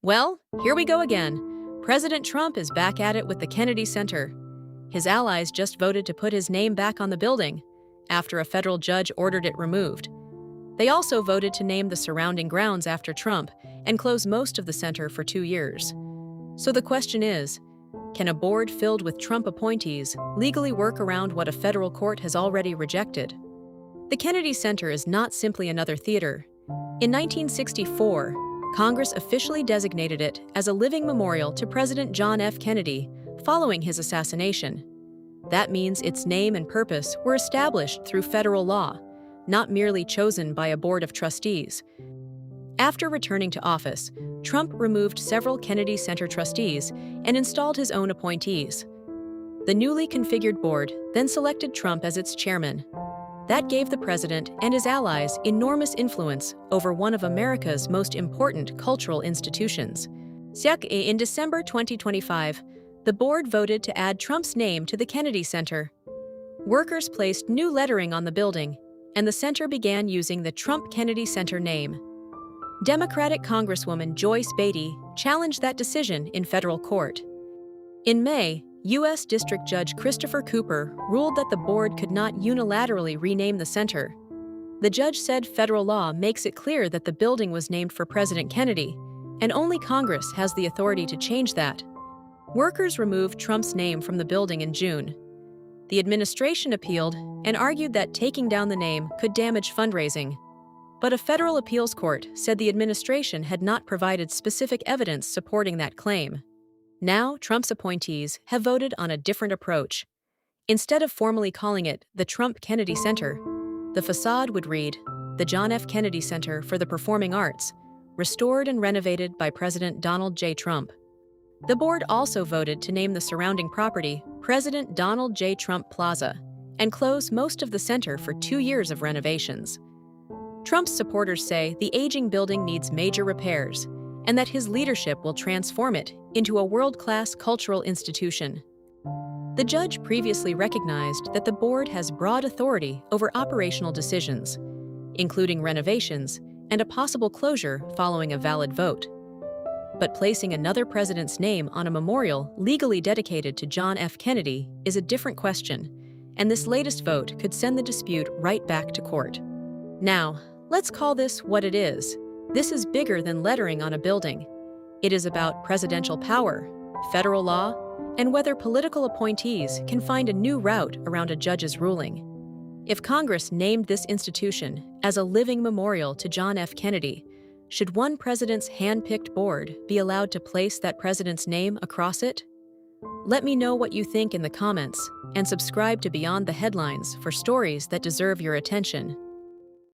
Well, here we go again. President Trump is back at it with the Kennedy Center. His allies just voted to put his name back on the building after a federal judge ordered it removed. They also voted to name the surrounding grounds after Trump and close most of the center for 2 years. So the question is, can a board filled with Trump appointees legally work around what a federal court has already rejected? The Kennedy Center is not simply another theater. In 1964, Congress officially designated it as a living memorial to President John F. Kennedy following his assassination. That means its name and purpose were established through federal law, not merely chosen by a board of trustees. After returning to office, Trump removed several Kennedy Center trustees and installed his own appointees. The newly configured board then selected Trump as its chairman. That gave the president and his allies enormous influence over one of America's most important cultural institutions. In December 2025, the board voted to add Trump's name to the Kennedy Center. Workers placed new lettering on the building, and the center began using the Trump Kennedy Center name. Democratic Congresswoman Joyce Beatty challenged that decision in federal court. In May, U.S. District Judge Christopher Cooper ruled that the board could not unilaterally rename the center. The judge said federal law makes it clear that the building was named for President Kennedy, and only Congress has the authority to change that. Workers removed Trump's name from the building in June. The administration appealed and argued that taking down the name could damage fundraising. But a federal appeals court said the administration had not provided specific evidence supporting that claim. Now, Trump's appointees have voted on a different approach. Instead of formally calling it the Trump Kennedy Center, the facade would read, the John F. Kennedy Center for the Performing Arts, restored and renovated by President Donald J. Trump. The board also voted to name the surrounding property President Donald J. Trump Plaza and close most of the center for 2 years of renovations. Trump's supporters say the aging building needs major repairs and that his leadership will transform it into a world-class cultural institution. The judge previously recognized that the board has broad authority over operational decisions, including renovations and a possible closure following a valid vote. But placing another president's name on a memorial legally dedicated to John F. Kennedy is a different question, and this latest vote could send the dispute right back to court. Now, let's call this what it is. This is bigger than lettering on a building. It is about presidential power, federal law, and whether political appointees can find a new route around a judge's ruling. If Congress named this institution as a living memorial to John F. Kennedy, should one president's hand-picked board be allowed to place that president's name across it? Let me know what you think in the comments, and subscribe to Beyond the Headlines for stories that deserve your attention.